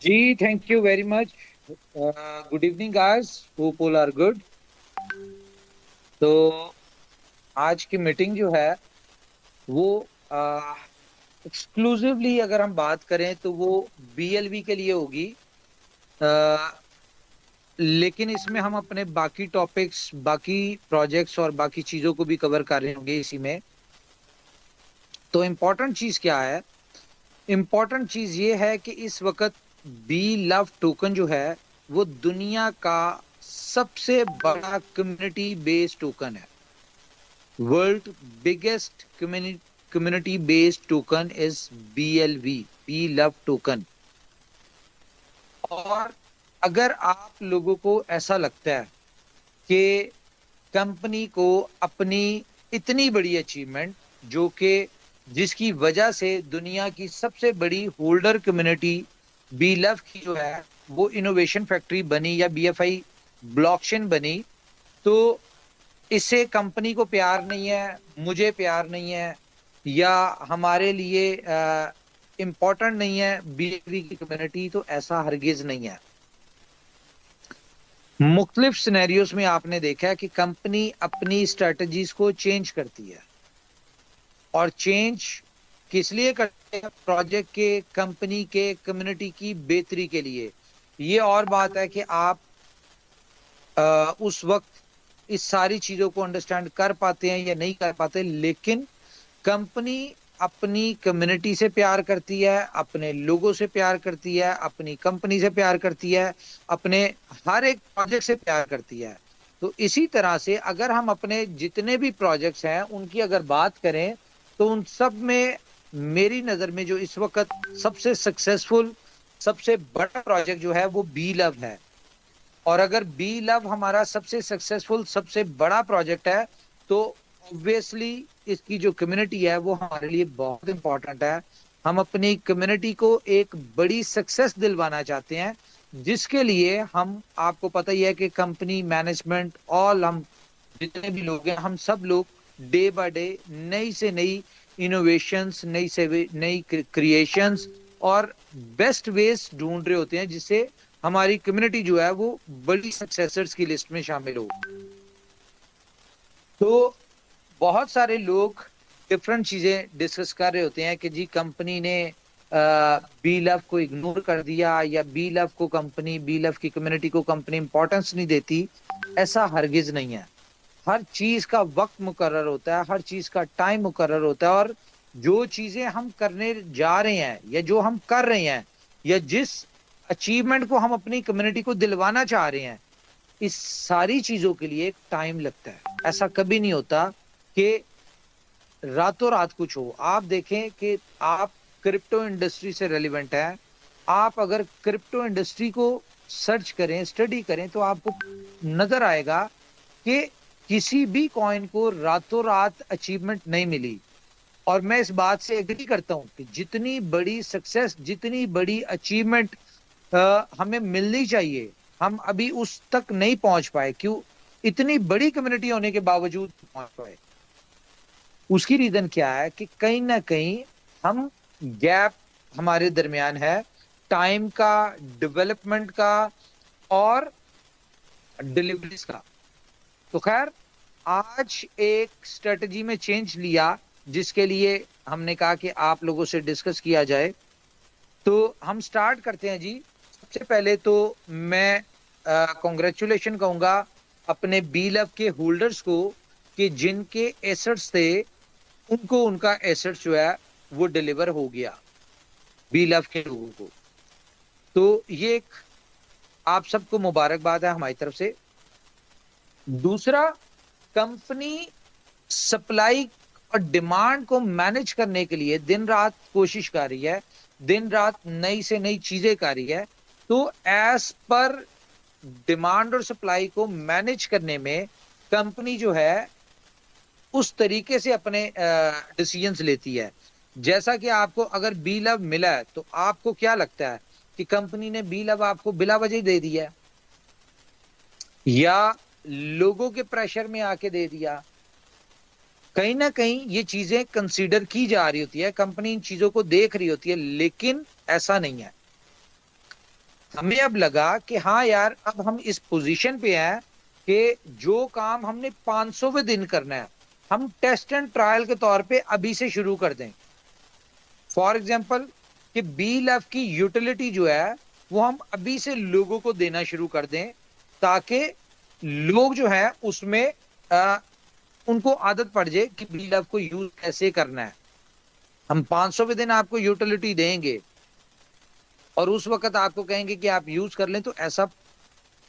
Ji, thank you very much. Good evening guys, hope all are good. तो आज की meeting जो है वो एक्सक्लूसिवली अगर हम बात करें तो वो बीएलवी के लिए होगी। अ, लेकिन इसमें हम अपने बाकी टॉपिक्स, बाकी प्रोजेक्ट्स और बाकी चीजों को भी कवर कर रहे होंगे इसी में। तो इम्पोर्टेंट चीज क्या है? इम्पोर्टेंट चीज ये है कि इस वक्त बी लव टोकन जो है वो दुनिया का सबसे बड़ा कम्युनिटी बेस्ड टोकन है। World biggest community based token is BLV, B love token. और अगर आप लोगों को ऐसा लगता है कि कंपनी को अपनी इतनी बड़ी अचीवमेंट, जो कि जिसकी वजह से दुनिया की सबसे बड़ी होल्डर कम्युनिटी बीलव की जो है वो इनोवेशन फैक्ट्री बनी या बीएफआई ब्लॉकचेन बनी, तो इससे कंपनी को प्यार नहीं है, मुझे प्यार नहीं है, या हमारे लिए इम्पोर्टेंट नहीं है बीएफआई की कम्युनिटी, तो ऐसा हरगिज नहीं है। मुख्तलिफ सिनेरियोज में आपने देखा है कि कंपनी अपनी स्ट्रेटजीज को चेंज करती है। और चेंज किस लिए करते हैं? प्रोजेक्ट के, कंपनी के, कम्युनिटी की बेहतरी के लिए। ये और बात है कि आप उस वक्त इस सारी चीजों को अंडरस्टैंड कर पाते हैं या नहीं कर पाते, लेकिन कंपनी अपनी कम्युनिटी से प्यार करती है, अपने लोगों से प्यार करती है, अपनी कंपनी से प्यार करती है, अपने हर एक प्रोजेक्ट से प्यार करती है। तो इसी तरह से अगर हम अपने जितने भी प्रोजेक्ट्स हैं उनकी अगर बात करें तो उन सब में मेरी नजर में जो इस वक्त सबसे सक्सेसफुल, सबसे बड़ा प्रोजेक्ट जो है वो बी लव है। और अगर बी लव हमारा सबसे सक्सेसफुल, सबसे बड़ा प्रोजेक्ट है, तो ऑब्वियसली इसकी जो कम्युनिटी है वो हमारे लिए बहुत इंपॉर्टेंट है। हम अपनी कम्युनिटी को एक बड़ी सक्सेस दिलवाना चाहते हैं, जिसके लिए हम, आपको पता ही है कि कंपनी मैनेजमेंट, ऑल हम जितने भी लोग हैं, हम सब लोग डे बाय डे नई से नई इनोवेशंस, नई से नई क्रिएशंस और बेस्ट वेज ढूंढ रहे होते हैं, जिससे हमारी कम्युनिटी जो है वो बड़ी सक्सेसर्स की लिस्ट में शामिल हो। तो बहुत सारे लोग डिफरेंट चीजें डिस्कस कर रहे होते हैं कि जी कंपनी ने बी लव को इग्नोर कर दिया, या बी लव को कंपनी, बी लव की कम्युनिटी को कंपनी इंपॉर्टेंस नहीं देती। ऐसा हरगिज नहीं है। हर चीज का वक्त मुकर्रर होता है, हर चीज का टाइम मुकर्रर होता है। और जो चीजें हम करने जा रहे हैं या जो हम कर रहे हैं, या जिस अचीवमेंट को हम अपनी कम्युनिटी को दिलवाना चाह रहे हैं, इस सारी चीजों के लिए टाइम लगता है। ऐसा कभी नहीं होता कि रातों रात कुछ हो। आप देखें कि आप क्रिप्टो इंडस्ट्री से रेलिवेंट है, आप अगर क्रिप्टो इंडस्ट्री को सर्च करें, स्टडी करें, तो आपको नजर आएगा कि किसी भी कॉइन को रातों रात अचीवमेंट नहीं मिली। और मैं इस बात से एग्री करता हूं कि जितनी बड़ी सक्सेस, जितनी बड़ी अचीवमेंट हमें मिलनी चाहिए, हम अभी उस तक नहीं पहुंच पाए। क्यों? इतनी बड़ी कम्युनिटी होने के बावजूद नहीं पहुंच पाए। उसकी रीजन क्या है कि कहीं ना कहीं हम, गैप हमारे दरमियान है, टाइम का, डेवलपमेंट का और डिलीवरीज का। तो खैर, आज एक स्ट्रेटजी में चेंज लिया, जिसके लिए हमने कहा कि आप लोगों से डिस्कस किया जाए। तो हम स्टार्ट करते हैं जी। सबसे पहले तो मैं कॉन्ग्रेचुलेशन कहूंगा अपने बी लव के होल्डर्स को, कि जिनके एसेट्स थे उनको उनका एसेट्स जो है वो डिलीवर हो गया, बी लव के लोगों को। तो ये एक आप सबको मुबारकबाद है हमारी तरफ से। दूसरा, कंपनी सप्लाई और डिमांड को मैनेज करने के लिए दिन रात कोशिश कर रही है, दिन रात नई से नई चीजें कर रही है। तो एज पर डिमांड और सप्लाई को मैनेज करने में कंपनी जो है उस तरीके से अपने डिसीजंस लेती है। जैसा कि आपको अगर बी लव मिला है, तो आपको क्या लगता है कि कंपनी ने बी लव आपको बिला वजह दे दिया, या लोगों के प्रेशर में आके दे दिया? कहीं ना कहीं ये चीजें कंसीडर की जा रही होती है, कंपनी इन चीजों को देख रही होती है, लेकिन ऐसा नहीं है। हमें अब लगा कि हाँ यार, अब हम इस पोजीशन पे हैं कि जो काम हमने 500वें दिन करना है, हम टेस्ट एंड ट्रायल के तौर पे अभी से शुरू कर दें। फॉर एग्जाम्पल, कि बी लव की यूटिलिटी जो है वो हम अभी से लोगों को देना शुरू कर दें, ताकि लोग जो है उसमें उनको आदत पड़ जाए कि बी लव को यूज कैसे करना है। हम 500वें दिन आपको यूटिलिटी देंगे और उस वक्त आपको कहेंगे कि आप यूज कर लें, तो ऐसा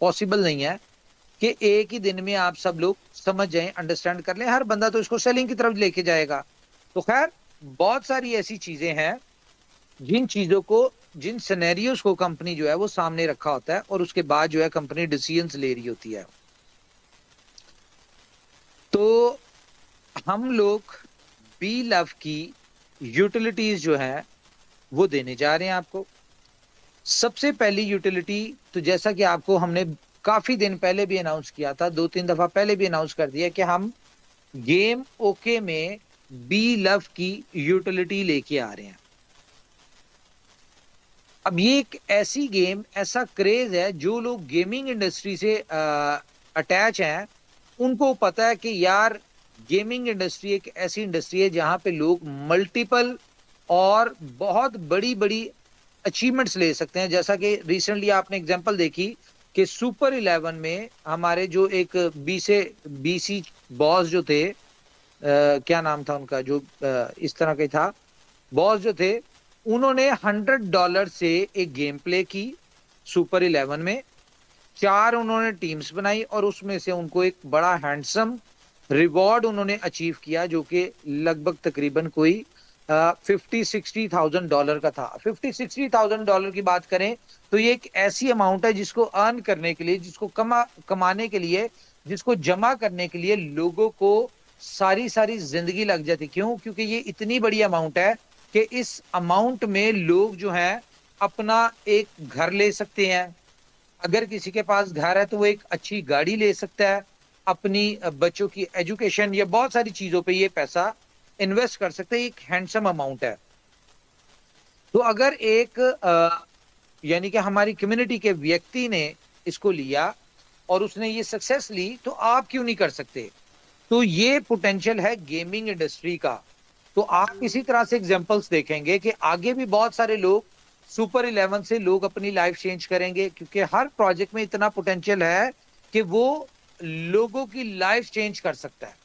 पॉसिबल नहीं है कि एक ही दिन में आप सब लोग समझ जाएं, अंडरस्टैंड कर लें। हर बंदा तो इसको सेलिंग की तरफ लेके जाएगा। तो खैर, बहुत सारी ऐसी चीजें हैं जिन चीजों को, जिन सिनेरियोस को कंपनी जो है वो सामने रखा होता है और उसके बाद जो है कंपनी डिसीजंस ले रही होती है। तो हम लोग बी लव की यूटिलिटीज जो है वो देने जा रहे हैं आपको। सबसे पहली यूटिलिटी, तो जैसा कि आपको हमने काफी दिन पहले भी अनाउंस किया था, 2-3 दफा पहले भी अनाउंस कर दिया कि हम गेम ओके में बी लव की यूटिलिटी लेके आ रहे हैं। अब ये एक ऐसी गेम, ऐसा क्रेज है, जो लोग गेमिंग इंडस्ट्री से अटैच हैं उनको पता है कि यार गेमिंग इंडस्ट्री एक ऐसी इंडस्ट्री है जहां पे लोग मल्टीपल और बहुत बड़ी बड़ी अचीवमेंट्स ले सकते हैं। जैसा कि रिसेंटली आपने एग्जांपल देखी कि सुपर 11 में हमारे जो एक बीसी बॉस जो थे, क्या नाम था उनका, जो इस तरह के था, बॉस जो थे, उन्होंने $100 से एक गेम प्ले की सुपर 11 में। 4 उन्होंने टीम्स बनाई और उसमें से उनको एक बड़ा हैंडसम रिवॉर्ड उन्होंने अचीव किया, जो कि लगभग तकरीबन कोई $50,000-60,000 का था। $50,000-60,000 की बात करें तो ये एक ऐसी अमाउंट है जिसको अर्न करने के लिए, जिसको कमाने के लिए, जिसको जमा करने के लिए लोगों को सारी सारी जिंदगी लग जाती। क्यों? क्योंकि ये इतनी बड़ी अमाउंट है कि इस अमाउंट में लोग जो हैं अपना एक घर ले सकते हैं। अगर किसी के पास घर है तो वो एक अच्छी गाड़ी ले सकता है, अपनी बच्चों की एजुकेशन या बहुत सारी चीजों पे ये पैसा इन्वेस्ट कर सकते हैं। एक हैंडसम अमाउंट है। तो अगर एक यानी कि हमारी कम्युनिटी के व्यक्ति ने इसको लिया और उसने ये सक्सेस ली, तो आप क्यों नहीं कर सकते? तो ये पोटेंशियल है गेमिंग इंडस्ट्री का। तो आप इसी तरह से एग्जांपल्स देखेंगे कि आगे भी बहुत सारे लोग, सुपर 11 से लोग अपनी लाइफ चेंज करेंगे, क्योंकि हर प्रोजेक्ट में इतना पोटेंशियल है कि वो लोगों की लाइफ चेंज कर सकता है।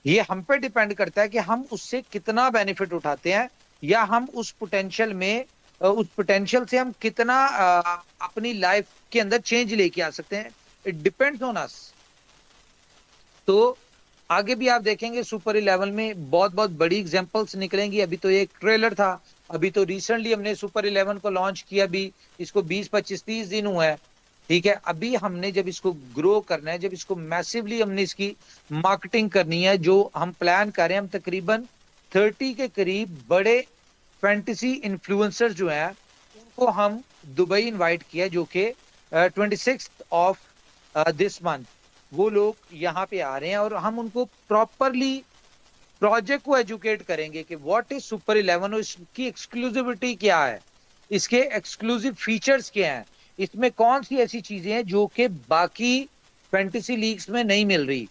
ये हम पे डिपेंड करता है कि हम उससे कितना बेनिफिट उठाते हैं, या हम उस पोटेंशियल में, उस पोटेंशियल से हम कितना अपनी लाइफ के अंदर चेंज लेके आ सकते हैं। It depends on us. तो आगे भी आप देखेंगे सुपर 11 में बहुत बहुत बड़ी एग्जांपल्स निकलेंगी। अभी तो एक ट्रेलर था, अभी तो रिसेंटली हमने सुपर 11 को लॉन्च किया भी, इसको 20-25-30 दिन हुआ है। ठीक है, अभी हमने जब इसको ग्रो करना है, जब इसको मैसिवली हमने इसकी मार्केटिंग करनी है, जो हम प्लान कर रहे हैं, हम तकरीबन 30 के करीब बड़े फैंटेसी इन्फ्लुएंसर जो हैं उनको हम दुबई इनवाइट किया, जो कि 26 दिस मंथ वो लोग यहाँ पे आ रहे हैं और हम उनको प्रॉपरली प्रोजेक्ट को एजुकेट करेंगे कि व्हाट इज सुपर 11 और इसकी एक्सक्लूसिविटी क्या है, इसके एक्सक्लूसिव फीचर्स क्या हैं, इसमें कौन सी ऐसी चीजें हैं जो कि बाकी फैंटेसी लीग्स में नहीं मिल रही।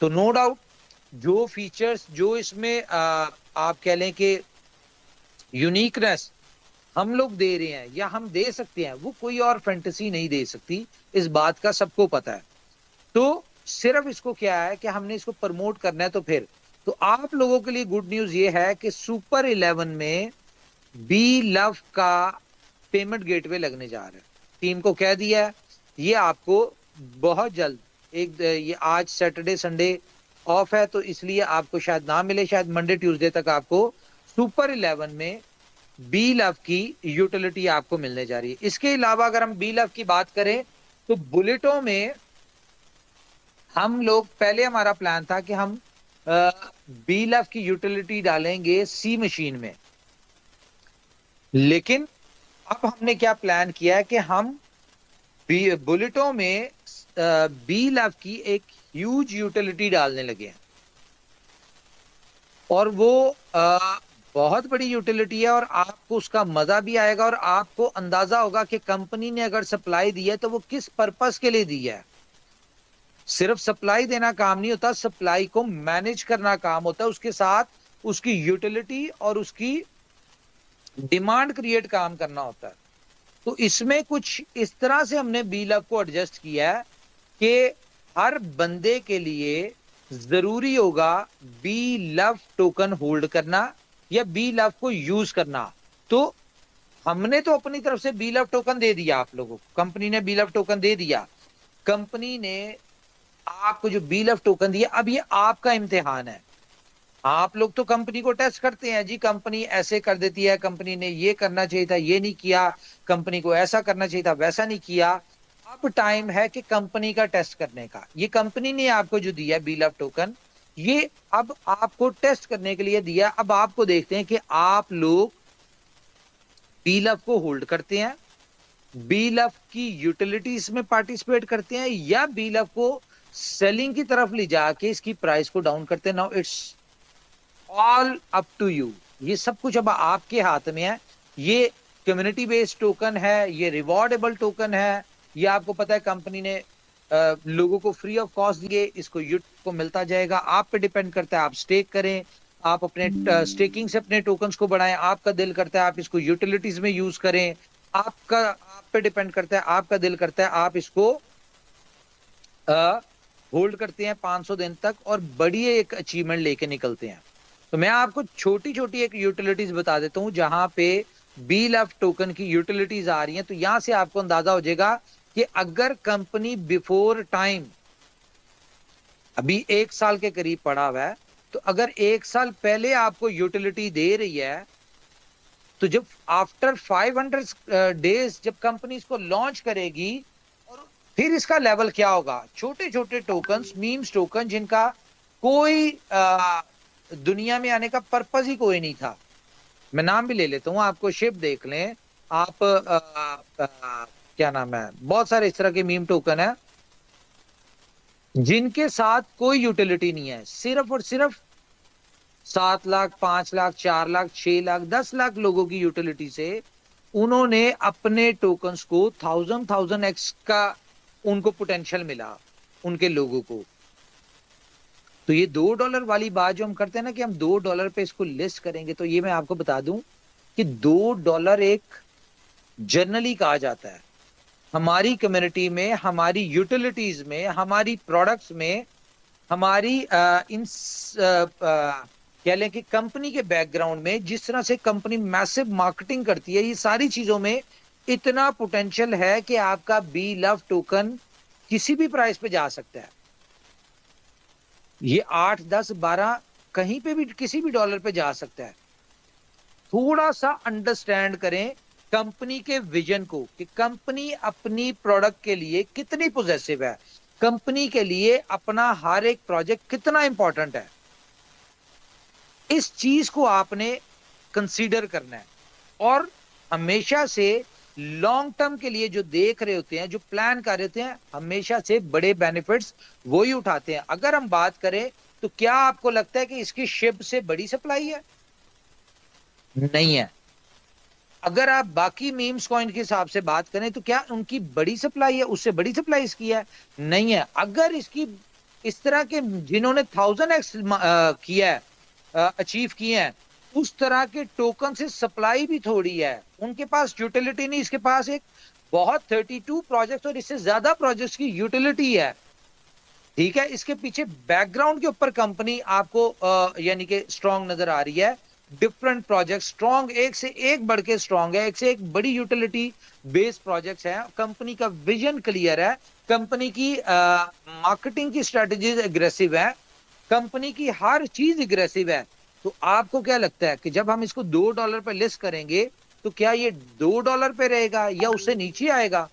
तो नो डाउट, जो फीचर्स, जो इसमें आप कह लें कि यूनिकनेस हम लोग दे रहे हैं या हम दे सकते हैं, वो कोई और फैंटेसी नहीं दे सकती। इस बात का सबको पता है। तो सिर्फ इसको क्या है कि हमने इसको प्रमोट करना है। तो फिर तो आप लोगों के लिए गुड न्यूज ये है कि सुपर 11 में बी लव का पेमेंट गेटवे लगने जा रहा है। टीम को कह दिया है, ये आपको बहुत जल्द, एक ये आज सैटरडे संडे ऑफ है तो इसलिए आपको शायद ना मिले, शायद मंडे ट्यूसडे तक आपको सुपर 11 में बी लव की यूटिलिटी आपको मिलने जा रही है। इसके अलावा अगर हम बी लव की बात करें तो बुलेटों में हम लोग, पहले हमारा प्लान था कि हम बी लव की यूटिलिटी डालेंगे सी मशीन में, लेकिन अब हमने क्या प्लान किया है कि हम बुलेटों में बी लव की एक ह्यूज यूटिलिटी डालने लगे हैं। और वो बहुत बड़ी यूटिलिटी है, और आपको उसका मजा भी आएगा, और आपको अंदाजा होगा कि कंपनी ने अगर सप्लाई दी है तो वो किस पर्पस के लिए दी है। सिर्फ सप्लाई देना काम नहीं होता, सप्लाई को मैनेज करना काम होता है, उसके साथ उसकी यूटिलिटी और उसकी डिमांड क्रिएट काम करना होता है। तो इसमें कुछ इस तरह से हमने बी लव को एडजस्ट किया है कि हर बंदे के लिए जरूरी होगा बी लव टोकन होल्ड करना या बी लव को यूज करना। तो हमने तो अपनी तरफ से बी लव टोकन दे दिया आप लोगों को, कंपनी ने बी लव टोकन दे दिया, कंपनी ने आपको जो बी लव टोकन दिया, अब ये आपका इम्तिहान है। आप लोग तो कंपनी को टेस्ट करते हैं जी, कंपनी ऐसे कर देती है, कंपनी ने ये करना चाहिए था ये नहीं किया, कंपनी को ऐसा करना चाहिए था वैसा नहीं किया। अब टाइम है कि कंपनी का टेस्ट करने का। ये कंपनी ने आपको जो दिया बी लव टोकन, ये अब आपको टेस्ट करने के लिए दिया। अब आपको देखते हैं कि आप लोग बी लव को होल्ड करते हैं, बी लव की यूटिलिटीज में पार्टिसिपेट करते हैं, या बी लव को सेलिंग की तरफ ले जाके इसकी प्राइस को डाउन करते हैं। Now it's all up to you. ये सब कुछ अब आपके हाथ में है। ये कम्युनिटी बेस्ड टोकन है, ये रिवॉर्डेबल टोकन है, ये आपको पता है कंपनी ने लोगों को फ्री ऑफ कॉस्ट दिए, इसको यूट को मिलता जाएगा। आप पे डिपेंड करता है, आप स्टेक करें, आप अपने स्टेकिंग से अपने टोकन्स को बढ़ाएं, आपका दिल करता है आप इसको यूटिलिटीज में यूज करें, आपका आप पे डिपेंड करता है, आपका दिल करता है आप इसको होल्ड करते हैं 500 दिन तक और बड़ी एक अचीवमेंट लेके निकलते हैं। तो मैं आपको छोटी छोटी एक यूटिलिटीज बता देता हूं जहां पे बी लव टोकन की यूटिलिटीज आ रही हैं। तो यहां से आपको अंदाजा हो जाएगा कि अगर कंपनी बिफोर टाइम अभी 1 साल के करीब पड़ा हुआ है, तो अगर 1 साल पहले आपको यूटिलिटी दे रही है, तो जब आफ्टर 500 डेज जब कंपनी इसको लॉन्च करेगी, और फिर इसका लेवल क्या होगा। छोटे छोटे टोकन्स, मीम्स टोकन, जिनका कोई दुनिया में आने का पर्पज ही कोई नहीं था। मैं नाम भी ले लेता हूं, आपको शिप देख लें आप, क्या नाम है, बहुत सारे इस तरह के मीम टोकन है जिनके साथ कोई यूटिलिटी नहीं है, सिर्फ और सिर्फ 7 लाख, 5 लाख, 4 लाख, 6 लाख, 10 लाख लोगों की यूटिलिटी से उन्होंने अपने टोकन्स को 1000x का उनको पोटेंशियल मिला उनके लोगों को। तो ये $2 वाली बात जो हम करते हैं ना कि हम $2 पे इसको लिस्ट करेंगे, तो ये मैं आपको बता दूं कि $2 एक जनरली कहा जाता है हमारी कम्युनिटी में, हमारी यूटिलिटीज में, हमारी प्रोडक्ट्स में, हमारी कह लें कि कंपनी के बैकग्राउंड में जिस तरह से कंपनी मैसिव मार्केटिंग करती है, ये सारी चीजों में इतना पोटेंशियल है कि आपका बी लव टोकन किसी भी प्राइस पे जा सकता है। ये 8, 10, 12 कहीं पे भी किसी भी डॉलर पे जा सकता है। थोड़ा सा अंडरस्टैंड करें कंपनी के विजन को कि कंपनी अपनी प्रोडक्ट के लिए कितनी पॉजिटिव है, कंपनी के लिए अपना हर एक प्रोजेक्ट कितना इंपॉर्टेंट है। इस चीज को आपने कंसीडर करना है, और हमेशा से लॉन्ग टर्म के लिए जो देख रहे होते हैं, जो प्लान कर रहे होते हैं, हमेशा से बड़े बेनिफिट्स वो ही उठाते हैं। अगर हम बात करें तो क्या आपको लगता है कि इसकी शिप से बड़ी सप्लाई है? नहीं है। अगर आप बाकी मीम्स कॉइन के हिसाब से बात करें तो क्या उनकी बड़ी सप्लाई है? उससे बड़ी सप्लाई इसकी है? नहीं है। अगर इसकी इस तरह के जिन्होंने 1000x किया है, अचीव किए हैं, उस तरह के टोकन से सप्लाई भी थोड़ी है, उनके पास यूटिलिटी नहीं, इसके पास एक बहुत 32 प्रोजेक्ट और इससे ज्यादा प्रोजेक्ट्स की यूटिलिटी है। ठीक है, इसके पीछे बैकग्राउंड के ऊपर कंपनी आपको यानी कि स्ट्रांग नजर आ रही है। डिफरेंट प्रोजेक्ट स्ट्रांग, एक से एक बढ़ के स्ट्रांग है, एक से एक बड़ी यूटिलिटी बेस्ड प्रोजेक्ट्स हैं। कंपनी का विजन क्लियर है, कंपनी की मार्केटिंग की स्ट्रेटजीज एग्रेसिव है, कंपनी की हर चीज एग्रेसिव है। तो आपको क्या लगता है कि जब हम इसको $2 पे लिस्ट करेंगे तो क्या ये $2 पे रहेगा या उससे नीचे आएगा?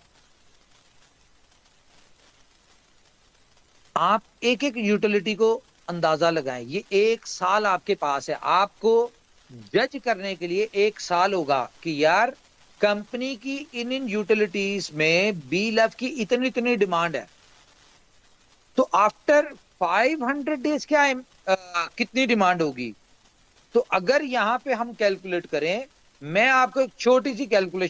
आप एक एक यूटिलिटी को अंदाजा लगाएं। ये 1 साल आपके पास है, आपको जज करने के लिए 1 साल होगा कि यार कंपनी की इन इन यूटिलिटीज में बी लव की इतनी इतनी डिमांड है। तो आफ्टर 500 डेज क्या कितनी डिमांड होगी? तो अगर यहां पे हम कैलकुलेट करें, मैं आपको एक छोटी सी कैलकुलेशन